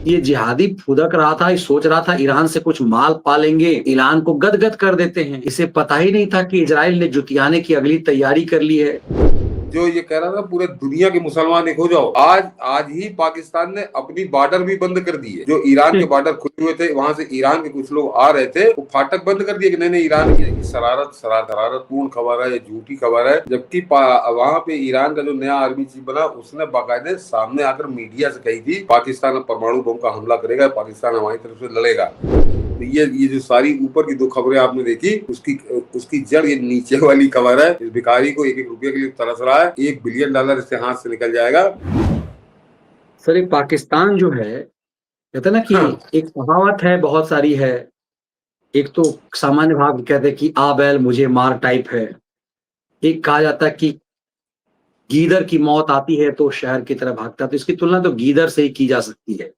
ये जिहादी फुदक रहा था, ये सोच रहा था ईरान से कुछ माल पालेंगे, ईरान को गदगद कर देते हैं। इसे पता ही नहीं था कि इजराइल ने जुटियाने की अगली तैयारी कर ली है। जो ये कह रहा था पूरे दुनिया के मुसलमान एक हो जाओ, आज आज ही पाकिस्तान ने अपनी बॉर्डर भी बंद कर दी है। जो ईरान के बॉर्डर खुले हुए थे, वहां से ईरान के कुछ लोग आ रहे थे, वो फाटक बंद कर दिए कि नहीं ईरान की शरारत पूर्ण खबर है, झूठी खबर है। जबकि वहां पे ईरान का जो नया आर्मी चीफ बना, उसने बाकायदे सामने आकर मीडिया से कही थी पाकिस्तान परमाणु बम का हमला करेगा, पाकिस्तान हमारी तरफ से लड़ेगा। तो ये जो सारी ऊपर की दो खबरें आपने देखी, उसकी जड़ ये नीचे वाली खबर है। इस भिखारी को एक एक रुपये के लिए तरस रहा है, $1 बिलियन इससे हाथ से निकल जाएगा। सर, ये पाकिस्तान जो है, कहते ना कि हाँ। एक कहावत है, बहुत सारी है। एक तो सामान्य भाव कहते हैं कि आ बैल मुझे मार टाइप है। एक कहा जाता है कि गीदड़ की मौत आती है तो शहर की तरफ भागता है, तो इसकी तुलना तो गीदड़ से ही की जा सकती है।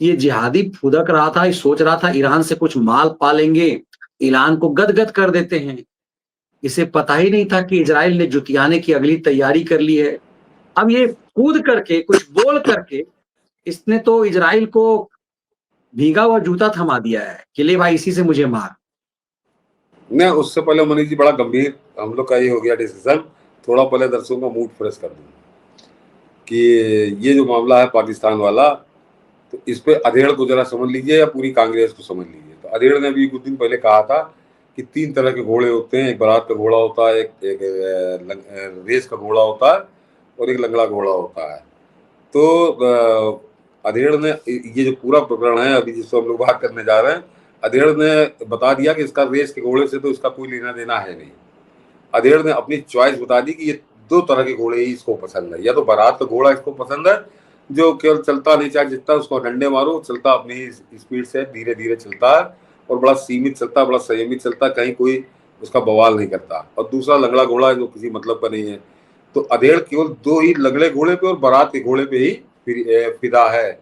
ये जिहादी फुदक रहा था, ये सोच रहा था ईरान से कुछ माल पालेंगे, ईरान को गदगद कर देते हैं। इसे पता ही नहीं था कि इजराइल ने जुटियाने की अगली तैयारी कर ली है। अब ये कूद करके कुछ बोल करके इसने तो इजराइल को भीगा हुआ जूता थमा दिया है कि ले भाई, इसी से मुझे मार। मैं उससे पहले मनीष जी, बड़ा गंभीर हम लोग का ये हो गया डिसीजन, थोड़ा पहले दर्शकों का मूड फ्रेश कर दूं कि ये जो मामला है पाकिस्तान वाला, तो इस पे अधेड़ को जरा समझ लीजिए या पूरी कांग्रेस को समझ लीजिए। तो अधेड़ ने भी कुछ दिन पहले कहा था कि 3 तरह के घोड़े होते हैं, एक बारात का घोड़ा होता है, एक रेस का घोड़ा होता है, और एक लंगड़ा घोड़ा होता है। तो अधेड़ ने ये जो पूरा प्रकरण है अभी जिसको हम लोग बात करने जा रहे हैं, अधेड़ ने बता दिया कि इसका रेस के घोड़े से तो इसका कोई लेना देना है नहीं। अधेड़ ने अपनी चॉइस बता दी कि ये 2 तरह के घोड़े ही इसको पसंद है। या तो बारात का घोड़ा इसको पसंद है, जो केवल चलता नहीं, चाहे जितना उसको डंडे मारो चलता अपनी ही स्पीड से धीरे धीरे चलता है, और बड़ा सीमित चलता है, बड़ा संयमित चलता है, कहीं कोई उसका बवाल नहीं करता। और दूसरा लंगड़ा घोड़ा है जो किसी मतलब का नहीं है। तो अधेड़ केवल 2 ही लंगड़े घोड़े पे और बारात के घोड़े पे ही फिदा है।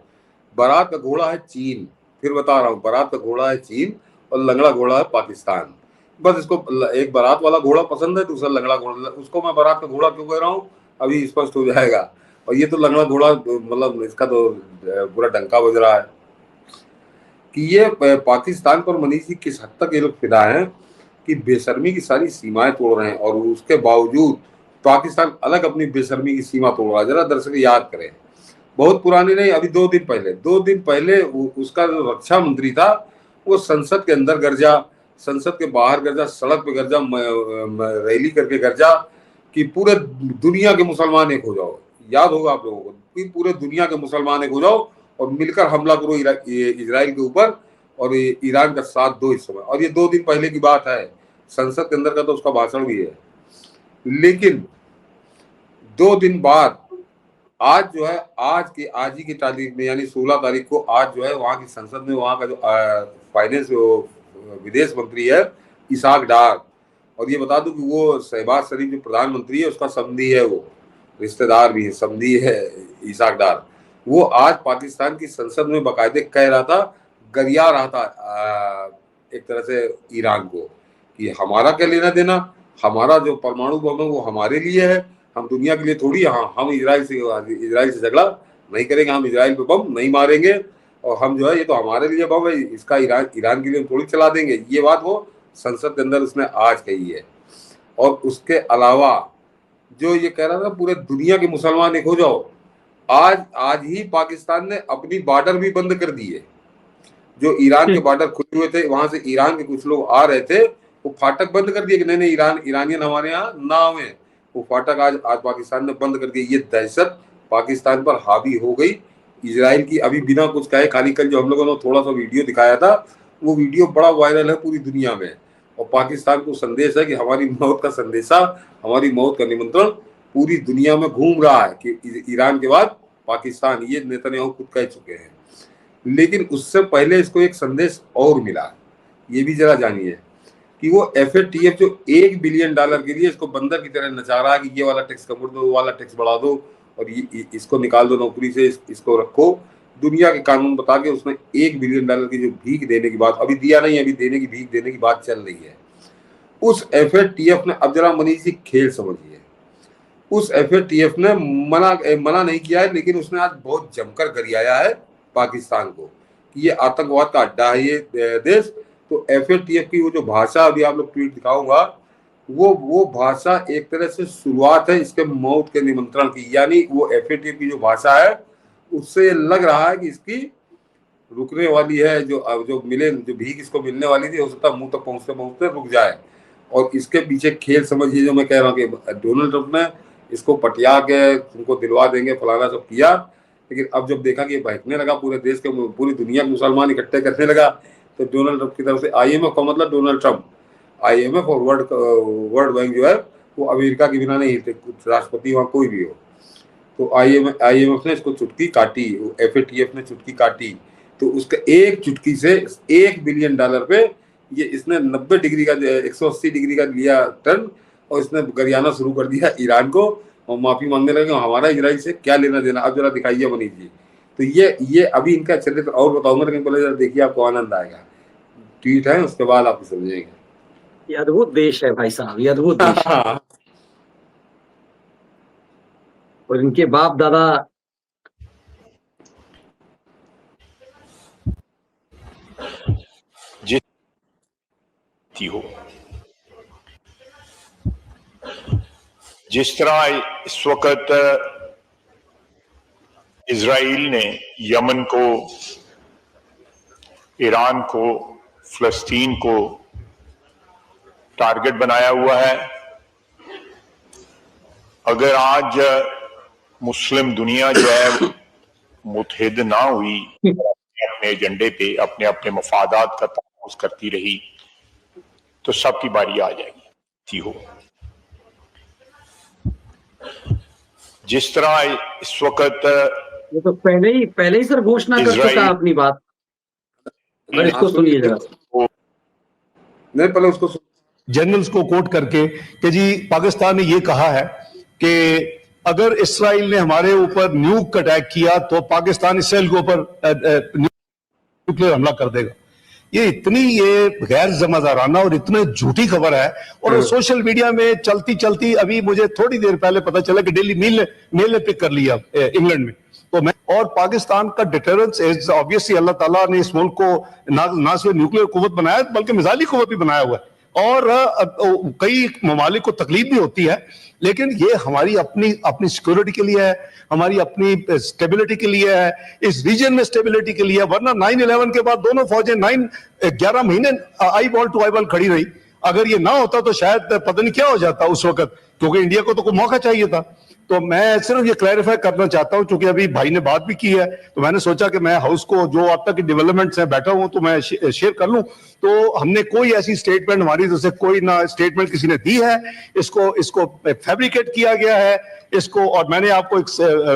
बारात का घोड़ा है चीन, फिर बता रहा हूँ, बारात का घोड़ा है चीन और लंगड़ा घोड़ा है पाकिस्तान। बस इसको एक बारात वाला घोड़ा पसंद है, दूसरा लंगड़ा घोड़ा। उसको मैं बारात का घोड़ा क्यों कह रहा हूँ अभी स्पष्ट हो जाएगा। और ये तो लंगड़ा घोड़ा, मतलब इसका तो पूरा डंका बज रहा है कि ये पाकिस्तान पर मनीष जी किस हद तक ये लोग फिदा हैं कि बेशर्मी की सारी सीमाएं तोड़ रहे हैं, और उसके बावजूद पाकिस्तान अलग अपनी बेशर्मी की सीमा तोड़ रहा है। जरा दर्शक याद करें, बहुत पुरानी नहीं, अभी 2 दिन पहले उसका जो रक्षा मंत्री था, वो संसद के अंदर गरजा, संसद के बाहर गरजा, सड़क पे गरजा, रैली करके गरजा कि पूरे दुनिया के मुसलमान एक हो जाओ। याद होगा आप लोगों को कि पूरे दुनिया के मुसलमान एक हो जाओ और मिलकर हमला करो इजराइल के ऊपर, और ईरान का साथ दो इस समय। और ये 2 दिन पहले की बात है, संसद के अंदर का तो उसका भाषण भी है। लेकिन 2 दिन बाद आज जो है, आज ही की तारीख में, यानी 16 तारीख को, आज जो है वहां की संसद में वहां का जो फाइनेंस विदेश मंत्री है इसाक डार, और ये बता दूं कि वो शहबाज शरीफ जो प्रधानमंत्री है उसका समधी है, वो रिश्तेदार भी है, समधी है इसाक डार। वो आज पाकिस्तान की संसद में बाकायदे कह रहा था, गरिया रहा था एक तरह से ईरान को कि हमारा क्या लेना देना, हमारा जो परमाणु बम है वो हमारे लिए है, हम दुनिया के लिए थोड़ी, हाँ हम इजराइल से झगड़ा नहीं करेंगे, हम इजराइल पे बम नहीं मारेंगे, और हम जो है ये तो हमारे लिए बम है, इसका ईरान के लिए थोड़ी चला देंगे। ये बात वो संसद के अंदर उसने आज कही है। और उसके अलावा जो ये कह रहा था पूरे दुनिया के मुसलमान एक हो जाओ, आज ही पाकिस्तान ने अपनी बॉर्डर भी बंद कर दी है। जो ईरान के बॉर्डर खुले हुए थे, वहां से ईरान के कुछ लोग आ रहे थे, वो फाटक बंद कर दिए कि नहीं ईरानियन हमारे यहाँ ना आवे। वो फाटक आज पाकिस्तान ने बंद कर दिए। ये दहशत पाकिस्तान पर हावी हो गई इजराइल की, अभी बिना कुछ कहे। खाली कल जो हम लोगों ने थोड़ा सा वीडियो दिखाया था, वो वीडियो बड़ा वायरल है पूरी दुनिया में, और पाकिस्तान को संदेश है कि हमारी मौत का संदेशा, हमारी मौत का निमंत्रण पूरी दुनिया में घूम रहा है कि ईरान के बाद पाकिस्तान, ये नेतन्याहू खुद कह चुके हैं। लेकिन उससे पहले इसको एक संदेश और मिला, ये भी जरा जानिए कि वो FATF जो $1 बिलियन के लिए इसको बंदर की तरह नचा रहा है कि ये वाला टैक्स कम कर दो, वो वाला टैक्स बढ़ा दो, और इसको निकाल दो नौकरी से, इसको रखो। दुनिया के कानून बता के उसने $1 बिलियन की जो भीख देने की बात, अभी दिया नहीं, अभी देने की भीख देने की बात चल रही है। उस FATF ने, अब जरा मनीष जी खेल समझिए, उस FATF ने मना नहीं किया है, लेकिन उसने आज बहुत जमकर गरियाया है पाकिस्तान को कि ये आतंकवाद का अड्डा है ये देश। तो FATF की वो जो भाषा, अभी आप लोग ट्वीट दिखाऊंगा, वो भाषा एक तरह से शुरुआत है इसके मौत के निमंत्रण की। यानी वो FATF की जो भाषा है उससे लग रहा है कि इसकी रुकने वाली है, जो भीख इसको मिलने वाली थी, हो सकता है मुंह तक पहुंचते पहुंचते रुक जाए। और इसके पीछे खेल समझिए, जो मैं कह रहा हूँ कि डोनाल्ड ट्रंप ने इसको पटिया के तुमको दिलवा देंगे फलाना सब किया, लेकिन अब जब देखा कि ये बहकने लगा, पूरे देश के पूरी दुनिया के मुसलमान इकट्ठे करने लगा, तो डोनाल्ड ट्रंप की तरफ से IMF का मतलब डोनाल्ड ट्रंप, IMF और वर्ल्ड बैंक जो है वो अमेरिका के बिना नहीं हिलते, राष्ट्रपति वहाँ कोई भी हो। तो IMF ने इसको चुटकी काटी, FATF ने चुटकी काटी, तो उसका एक चुटकी से $1 बिलियन पे ये इसने 90 डिग्री का 180 डिग्री का लिया टर्न, और इसने गरियाना शुरू कर दिया ईरान को, और माफी मांगने लगे हमारा इजराइल से क्या लेना देना, अब जरा दिखाइए मनीष जी। तो ये अभी इनका चरित्र और बताऊंगा, लेकिन पहले जरा देखिए, आपको आनंद आएगा। ट्वीट है, उसके बाद आप समझेंगे। ये अद्भुत देश है भाई साहब, ये अद्भुत देश है। और इनके बाप दादा हो, जिस तरह इस वक्त इजराइल ने यमन को, ईरान को, फिलिस्तीन को टारगेट बनाया हुआ है, अगर आज मुस्लिम दुनिया जो है मुत्तहिद ना हुई, अपने एजेंडे पे अपने अपने मफादात का तहफ़्फ़ुज़ करती रही, तो सबकी बारी आ जाएगी। हो जिस तरह इस वक्त ये तो पहले ही सर घोषणा कर चुका है अपनी बात। अगर इसको सुनिए जरा, नहीं पहले उसको जनरल्स को कोट करके कि जी पाकिस्तान ने ये कहा है कि अगर इसराइल ने हमारे ऊपर न्यूक अटैक किया तो पाकिस्तान इसराइल के ऊपर न्यूक्लियर हमला कर देगा। ये गैर जिम्मेदाराना और इतनी झूठी खबर है, और सोशल मीडिया में चलती चलती अभी मुझे थोड़ी देर पहले पता चला कि डेली मेल ने पिक कर लिया इंग्लैंड में। तो मैं और पाकिस्तान का डिटरेंस इज ऑब्वियसली, अल्लाह ताला ने इस मुल्क को ना सिर्फ न्यूक्लियर कुव्वत बनाया बल्कि मिसाइली कुव्वत भी बनाया हुआ है, और कई ममालिक को तकलीफ भी होती है, लेकिन ये हमारी अपनी सिक्योरिटी के लिए है, हमारी अपनी स्टेबिलिटी के लिए है, इस रीजन में स्टेबिलिटी के लिए। वरना 9/11 के बाद दोनों फौजें 11 महीने eye ball to eye ball खड़ी रही। अगर ये ना होता तो शायद पता नहीं क्या हो जाता उस वक्त, क्योंकि इंडिया को तो कोई मौका चाहिए था। तो मैं सिर्फ ये क्लैरिफाई करना चाहता हूं, क्योंकि अभी भाई ने बात भी की है, तो मैंने सोचा कि मैं हाउस को जो अब तक की डेवलपमेंट्स हैं बैठा हूं तो मैं शेयर कर लूं। तो हमने कोई ऐसी स्टेटमेंट, हमारी तरफ से कोई ना स्टेटमेंट किसी ने दी है, इसको फैब्रिकेट किया गया है इसको। और मैंने आपको एक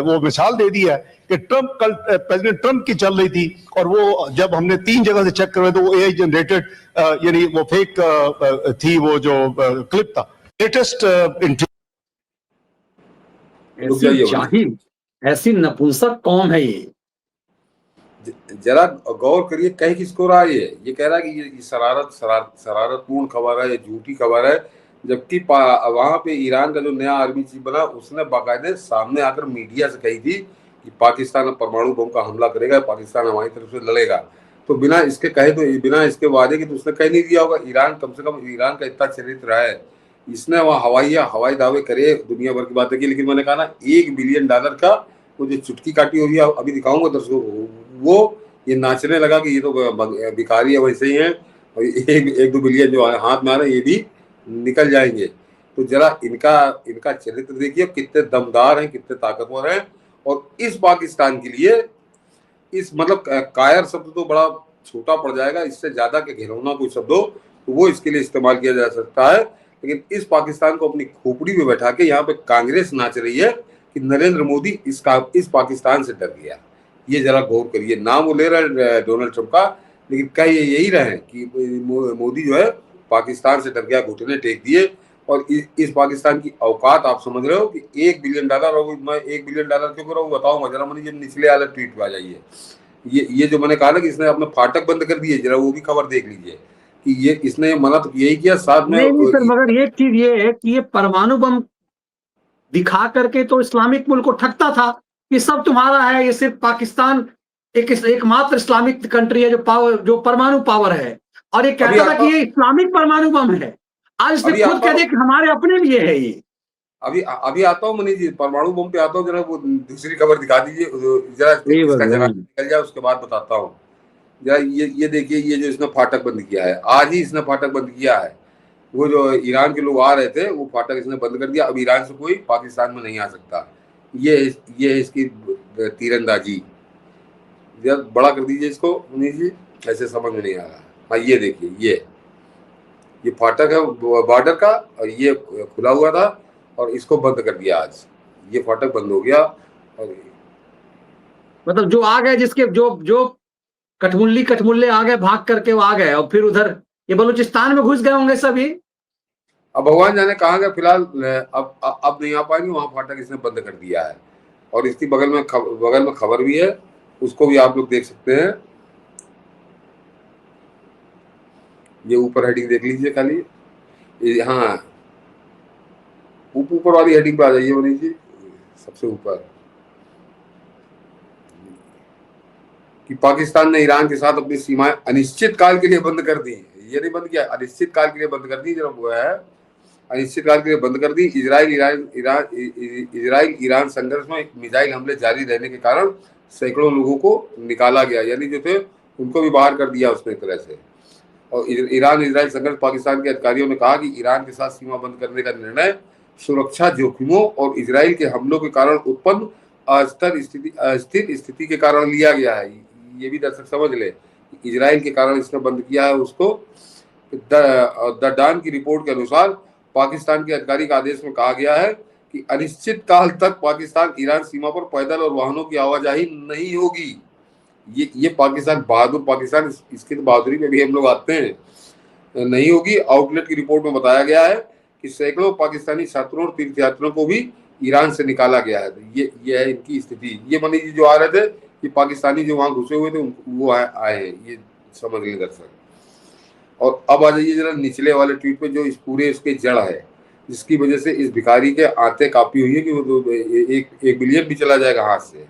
वो मिसाल दे दी है कि कल प्रेसिडेंट ट्रंप की चल रही थी, और वो जब हमने 3 जगह से चेक करवाए तो वो AI जनरेटेड, यानी वो फेक थी, वो जो क्लिप था लेटेस्ट। ऐसी जाहिल, ऐसी नपुंसक कौम है ये। जरा गौर करिए, कह किसको रहा है ये कह रहा है कि ये शरारतपूर्ण खबर है, ये झूठी खबर है, जबकि वहां पे ईरान का जो नया आर्मी चीफ बना उसने बाकायदे सामने आकर मीडिया से कही थी कि पाकिस्तान परमाणु बम का हमला करेगा, पाकिस्तान हमारी तरफ से लड़ेगा। तो बिना इसके कहे, तो बिना इसके वादे की तो उसने कह नहीं दिया होगा। ईरान कम से कम, ईरान का इतना चरित्र है, इसने वहाँ हवाई दावे करे, दुनिया भर की बातें की, लेकिन मैंने कहा ना $1 बिलियन का वो जो चुटकी काटी हुई है, अभी दिखाऊंगा दर्शकों को, वो ये नाचने लगा कि ये तो भिखारी है, वैसे ही है, और 1-2 बिलियन जो हाथ में आ रहे हैं ये भी निकल जाएंगे। तो जरा इनका चरित्र देखिए, कितने दमदार हैं, कितने ताकतवर हैं। और इस पाकिस्तान के लिए इस मतलब कायर शब्द तो बड़ा छोटा पड़ जाएगा, इससे ज्यादा के घिनौना कोई शब्द हो तो वो इसके लिए इस्तेमाल किया जा सकता है। लेकिन इस पाकिस्तान को अपनी खोपड़ी में बैठा के यहाँ पे कांग्रेस नाच रही है कि नरेंद्र मोदी इस पाकिस्तान से डर गया। ये जरा गौर करिए, नाम वो ले रहा है डोनाल्ड ट्रंप का, लेकिन कह ये यही रहे कि मोदी जो है पाकिस्तान से डर गया, घुटने टेक दिए। और इस पाकिस्तान की औकात आप समझ रहे हो कि $1 बिलियन, और मैं $1 बिलियन क्यों कर रहा हूँ बताऊंगा, जरा मनीष जी निचले वाले ट्वीट पे आ जाइए। ये जो मैंने कहा ना कि इसने अपने फाटक बंद कर दिए, जरा वो भी खबर देख लीजिए कि ये इसने मना तो यही किया, साथ में नहीं सर, मगर एक चीज ये है कि ये परमाणु बम दिखा करके तो इस्लामिक मुल्क को ठगता था कि सब तुम्हारा है, ये सिर्फ पाकिस्तान एकमात्र इस्लामिक कंट्री है जो परमाणु पावर है, और ये कहता था कि ये इस्लामिक परमाणु बम है। आज इसने खुद कह दिया कि हमारे अपने लिए है ये। अभी आता हूँ मनीष जी, परमाणु बम पे आता हूँ। जरा वो दूसरी खबर दिखा दीजिए जरा, इसका जरा निकल जाए, उसके बाद बताता हूँ। जरा ये देखिए, ये जो इसने फाटक बंद किया है, आज ही इसने फाटक बंद किया है। वो जो ईरान के लोग आ रहे थे, वो फाटक इसने बंद कर दिया। अब ईरान से कोई पाकिस्तान में नहीं आ सकता। ये इसकी तीरंदाजी। जरा बड़ा कर दीजिए इसको मनीष जी, ऐसे समझ में नहीं आ रहा। हाँ, ये देखिए, ये फाटक है बॉर्डर का, और ये खुला हुआ था और इसको बंद कर दिया आज। ये फाटक बंद हो गया। और मतलब जो आ गए, जिसके जो कठमुल्ले आ गए, भाग करके वो आ गए, और फिर उधर ये बलूचिस्तान में घुस गए होंगे सभी। अब भगवान जाने कहाँ गए। फिलहाल अब नहीं आ पाएंगे। वहां फाटक इसने बंद कर दिया है। और इसकी बगल में खबर भी है, उसको भी आप लोग देख सकते हैं। ये ऊपर हेडिंग देख लीजिए खाली। हाँ, ऊपर वाली हेडिंग पे आ जाइए मनीष जी, सबसे ऊपर, कि पाकिस्तान ने ईरान के साथ अपनी सीमाएं अनिश्चित काल के लिए बंद कर दी। ये नहीं बंद किया, अनिश्चित काल के लिए बंद कर दी। जरा वो है, अनिश्चित काल के लिए बंद कर दी। इजराइल ईरान संघर्ष में मिसाइल हमले जारी रहने के कारण सैकड़ों लोगों को निकाला गया, यानी जो थे उनको भी बाहर कर दिया उसने एक तरह से। और ईरान इजराइल संघर्ष, पाकिस्तान के अधिकारियों ने कहा कि ईरान के साथ सीमा बंद करने का निर्णय सुरक्षा जोखिमों और इजराइल के हमलों के कारण उत्पन्न अस्थिर स्थिति के कारण लिया गया है। ये भी दर्शक समझ ले, इजराइल के कारण इसने बंद किया है उसको। द डॉन की रिपोर्ट के अनुसार पाकिस्तान के आधिकारिक आदेश में कहा गया है कि अनिश्चित काल तक पाकिस्तान ईरान सीमा पर पैदल और वाहनों की आवाजाही नहीं होगी। ये पाकिस्तान, बहादुर पाकिस्तान, इसकी तो बहादुरी में भी हम लोग आते हैं, नहीं होगी। आउटलेट की रिपोर्ट में बताया गया है कि सैकड़ों पाकिस्तानी छात्रों और तीर्थयात्रियों को भी ईरान से निकाला गया है। ये है इनकी स्थिति। ये मनीष जी जो आ रहे थे, ये पाकिस्तानी जो वहां घुसे हुए थे वो आए हैं, ये समझ नहीं दर्शक। और अब आ जाइए जरा निचले वाले ट्वीट पे, जो इस पूरे इसके जड़ है, जिसकी वजह से इस भिखारी के आते काफी हुई है कि वो तो एक बिलियन भी चला जाएगा हाथ से।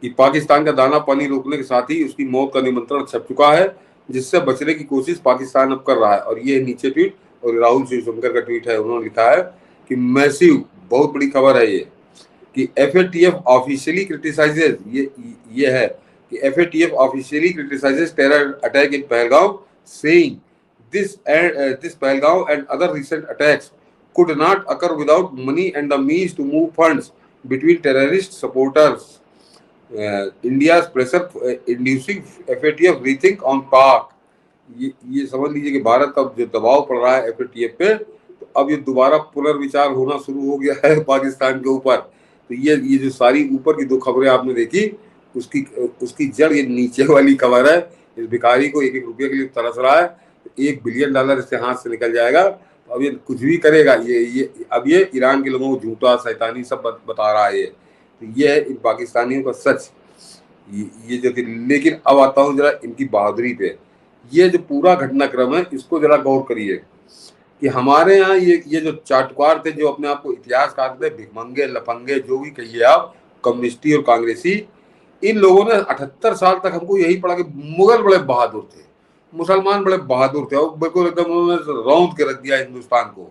कि पाकिस्तान का दाना पानी रोकने के साथ ही उसकी मौत का निमंत्रण छप चुका है, जिससे बचने की कोशिश पाकिस्तान अब कर रहा है। और ये नीचे ट्वीट, और राहुल शिवशंकर का ट्वीट है, उन्होंने लिखा है कि मैसिव, बहुत बड़ी खबर है ये, कि FATF ऑफिशियली क्रिटिसाइजेज, ये है कि FATF officially criticises terror attack in Pahalgam, saying this Pahalgam and other recent attacks could not occur without money and the means to move funds between terrorist supporters. India's pressure inducing FATF rethink on Pak. ये समझ लीजिए कि भारत का जो दबाव पड़ रहा है FATF पे, तो अब ये दोबारा पुनर्विचार होना शुरू हो गया है पाकिस्तान के ऊपर। तो ये जो सारी ऊपर की दो खबरें आपने देखी, उसकी जड़ ये नीचे वाली खबर है। इस भिखारी को एक रुपये के लिए तरस रहा है, $1 बिलियन इसके हाथ से निकल जाएगा। अब ये कुछ भी करेगा, अब ये ईरान के लोगों को झूठा शैतानी सब बता रहा है। तो ये है इन पाकिस्तानियों का सच, ये जो। लेकिन अब आता हूँ जरा इनकी बहादुरी पे। ये जो पूरा घटनाक्रम है, इसको जरा गौर करिए कि हमारे यहाँ ये जो चाटुकार थे, जो अपने आप को इतिहासकार थे, भिखमंगे, लफंगे, जो भी कहिए आप, कम्युनिस्टी और कांग्रेसी, इन लोगों ने 78 साल तक हमको यही पढ़ा कि मुगल बड़े बहादुर थे, मुसलमान बड़े बहादुर थे, और बिल्कुल एकदम उन्होंने रौंद के रख दिया हिंदुस्तान को।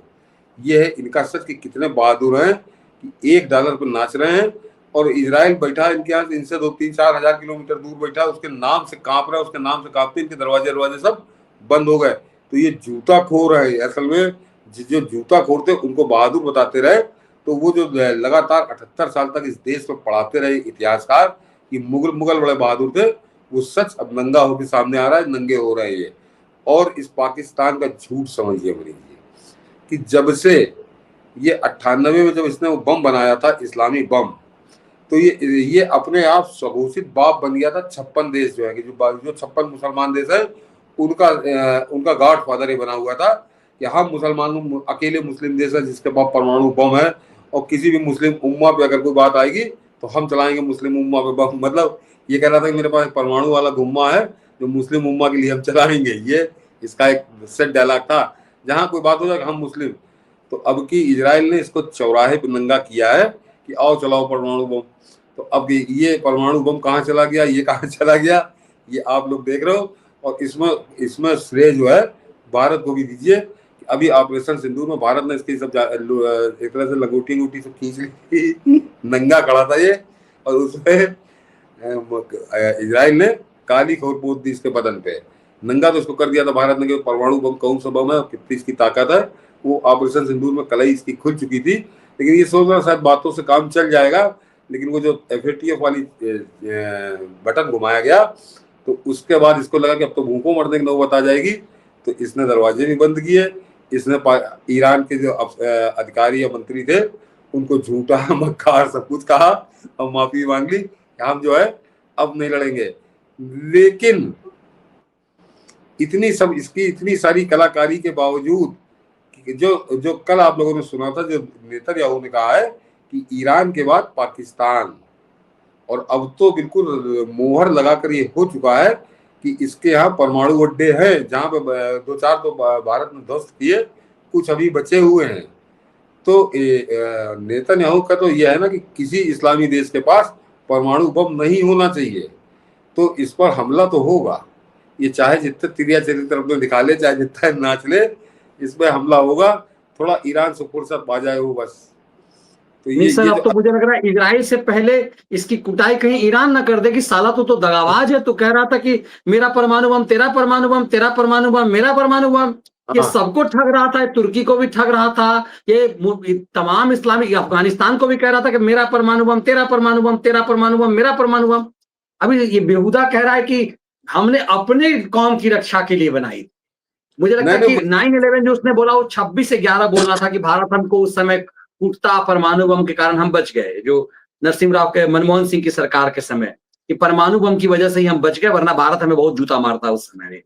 ये है इनका सच कि कितने बहादुर हैं कि $1 पर नाच रहे हैं। और इजराइल बैठा इनके यहाँ, इनसे 2-3-4 हजार किलोमीटर दूर बैठा, उसके नाम से कांप रहा है, उसके नाम से कांपते, इनके दरवाजे सब बंद हो गए। तो ये जूता खोर है असल में। जो जूता खोरते उनको बहादुर बताते रहे, तो वो जो लगातार 78 साल तक इस देश में पढ़ाते रहे इतिहासकार कि मुगल बड़े बहादुर थे, वो सच अब नंगा होकर सामने आ रहा है, नंगे हो रहे हैं ये। और इस पाकिस्तान का झूठ समझिए मनीष जी, कि जब से ये 98 में जब इसने वो बम बनाया था, इस्लामी बम, तो ये अपने आप स्वघोषित बाप बन गया था। 56 देश जो है कि जो 56 मुसलमान देश है, उनका गॉड फादर ही बना हुआ था कि हम मुसलमानों अकेले मुस्लिम देश है जिसके पास परमाणु बम है, और किसी भी मुस्लिम उम्मा पे अगर कोई बात आएगी तो हम चलाएंगे मुस्लिम उम्मा पे बम। मतलब ये कह रहा था कि मेरे पास परमाणु वाला गुम्मा है जो मुस्लिम उम्मा के लिए हम चलाएंगे। ये इसका एक सेट डायलॉग था, जहां कोई बात हो जाए हम मुस्लिम। तो अब की इजराइल ने इसको चौराहे पर नंगा किया है कि आओ चलाओ परमाणु बम। तो अब ये परमाणु बम कहाँ चला गया, ये कहाँ चला गया, ये आप लोग देख रहे हो। और इसमें श्रेय जो है भारत को भी दीजिए। अभी ऑपरेशन सिंदूर में भारत ने इसकी सब एक तरह से लंगोटी सब खींच ली। नंगा खड़ा था ये, और उसमें इजराइल ने काली खोर पोत दी इसके बदन पे। नंगा तो इसको कर दिया था भारत ने कि परमाणु बम कौन सा बम है, कितनी इसकी ताकत है। वो ऑपरेशन सिंदूर में कलाई इसकी खुल चुकी थी। लेकिन ये सोच रहा शायद बातों से काम चल जाएगा, लेकिन वो जो FATF वाली बटन घुमाया गया तो उसके बाद इसको लगा कि अब तो भूखों मरने की नौबत आ जाएगी। तो इसने दरवाजे भी बंद किए। इसने ईरान के जो अधिकारी या मंत्री थे उनको झूठा मक्कार सब कुछ कहा और माफी मांग ली, हम जो है अब नहीं लड़ेंगे। लेकिन इतनी सारी कलाकारी के बावजूद जो कल आप लोगों ने सुना था, जो नेतन्याहू ने कहा है कि ईरान के बाद पाकिस्तान, और अब तो बिल्कुल मोहर लगाकर ये हो चुका है कि इसके यहाँ परमाणु अड्डे हैं, जहाँ पे 2-4 तो भारत ने ध्वस्त किए, कुछ अभी बचे हुए हैं। तो नेतन्याहू का तो यह है ना कि किसी इस्लामी देश के पास परमाणु बम नहीं होना चाहिए, तो इस पर हमला तो होगा। ये चाहे जितने तिरिया चरित्र अपने दिखा ले, चाहे जितना नाच ले, इस पर हमला होगा। थोड़ा ईरान से फुर्सत पा जाए वो बस। तो नहीं सर, अब तो मुझे लग रहा है इजराइल से पहले इसकी कुटाई कहीं ईरान ना कर दे कि साला तो दगाबाज है। तो कह रहा था कि मेरा परमाणु बम, तेरा परमाणु बम, तेरा परमाणु बम, मेरा परमाणु बम। ये सबको ठग रहा था, तुर्की को भी ठग रहा था, ये तमाम इस्लामी, अफगानिस्तान को भी कह रहा था कि मेरा परमाणु बम, तेरा परमाणु बम, तेरा परमाणु बम, मेरा परमाणु बम। अभी ये बेहुदा कह रहा है कि हमने अपने कौम की रक्षा के लिए बनाई। मुझे लगता है कि 9/11 जो उसने बोला वो 26/11 बोलना था कि भारत हमको उस समय टूटता परमाणु बम के कारण हम बच गए, जो नरसिम्हा राव के, मनमोहन सिंह की सरकार के समय, कि परमाणु बम की वजह से ही हम बच गए, वरना भारत हमें बहुत जूता मारता उस समय में।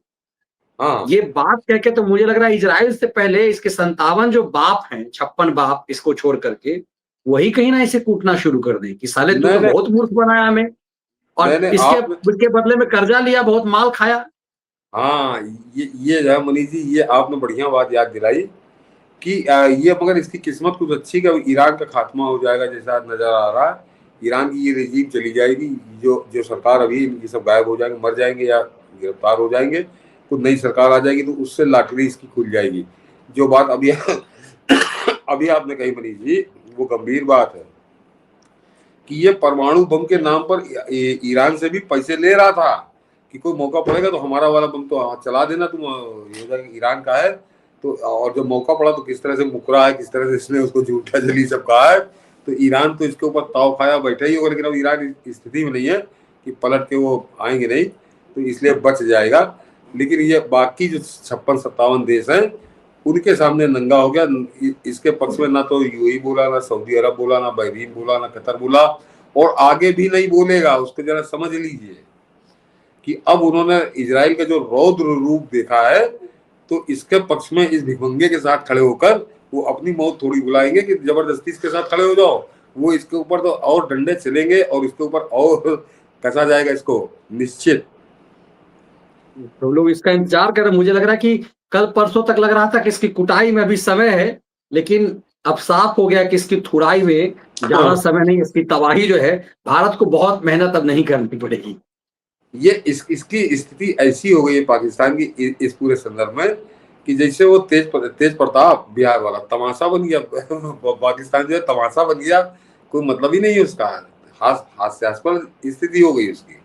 ये बात कह के तो मुझे लग रहा है इजराइल से पहले इसके 57 जो बाप हैं, 56 बाप इसको छोड़ करके, वही कहीं ना इसे कूटना शुरू कर दें कि साले तू तो बहुत मूर्ख बनाया हमें, और इसके बदले में कर्जा लिया, बहुत माल खाया। हाँ, ये जो है मनीष जी, ये आपने बढ़िया बात याद दिलाई कि ये मगर इसकी किस्मत कुछ अच्छी कि ईरान का खात्मा हो जाएगा जैसा नजर आ रहा है। ईरान की ये रेजीम चली जाएगी, जो सरकार अभी ये सब गायब हो जाएंगे, मर जाएंगे या गिरफ्तार हो जाएंगे, तो नई सरकार आ जाएगी, तो उससे लॉटरी इसकी खुल जाएगी। जो बात अभी अभी आपने कही मनीष जी, वो गंभीर बात है कि ये परमाणु बम के नाम पर ईरान से भी पैसे ले रहा था कि कोई मौका पड़ेगा तो हमारा वाला बम तो चला देना तुम, ईरान का है। तो और जब मौका पड़ा तो किस तरह से मुकरा है, किस तरह से इसने उसको झूठा जली सब कहा है। तो ईरान तो इसके ऊपर ताव खाया बैठा ही होगा, लेकिन अब ईरान स्थिति में नहीं है कि पलट के वो आएंगे नहीं, तो इसलिए बच जाएगा। लेकिन ये बाकी जो 56-57 देश हैं उनके सामने नंगा हो गया। इसके पक्ष में ना तो यूएई बोला, ना सऊदी अरब बोला, ना बहरीन बोला, ना कतर बोला, और आगे भी नहीं बोलेगा। उसको जरा समझ लीजिए कि अब उन्होंने इजराइल का जो रौद्र रूप देखा है, तो इसके पक्ष में इस भिखमंगे के साथ खड़े होकर वो अपनी मौत थोड़ी बुलाएंगे कि जबरदस्ती इसके साथ खड़े हो जाओ। वो इसके ऊपर तो और डंडे चलेंगे और इसके ऊपर और कसा जाएगा इसको, निश्चित। तो लोग इसका इंतजार कर रहे। मुझे लग रहा है कि कल परसों तक लग रहा था कि इसकी कुटाई में अभी समय है, लेकिन अब साफ हो गया कि इसकी थुड़ाई में ज्यादा समय नहीं, इसकी तबाही जो है भारत को बहुत मेहनत अब नहीं करनी पड़ेगी। ये इसकी स्थिति ऐसी हो गई है पाकिस्तान की इस पूरे संदर्भ में कि जैसे वो तेज प्रताप बिहार वाला तमाशा बन गया। पाकिस्तान जो है तमाशा बन गया, कोई मतलब ही नहीं है उसका। हास्यास्पद स्थिति हो गई उसकी।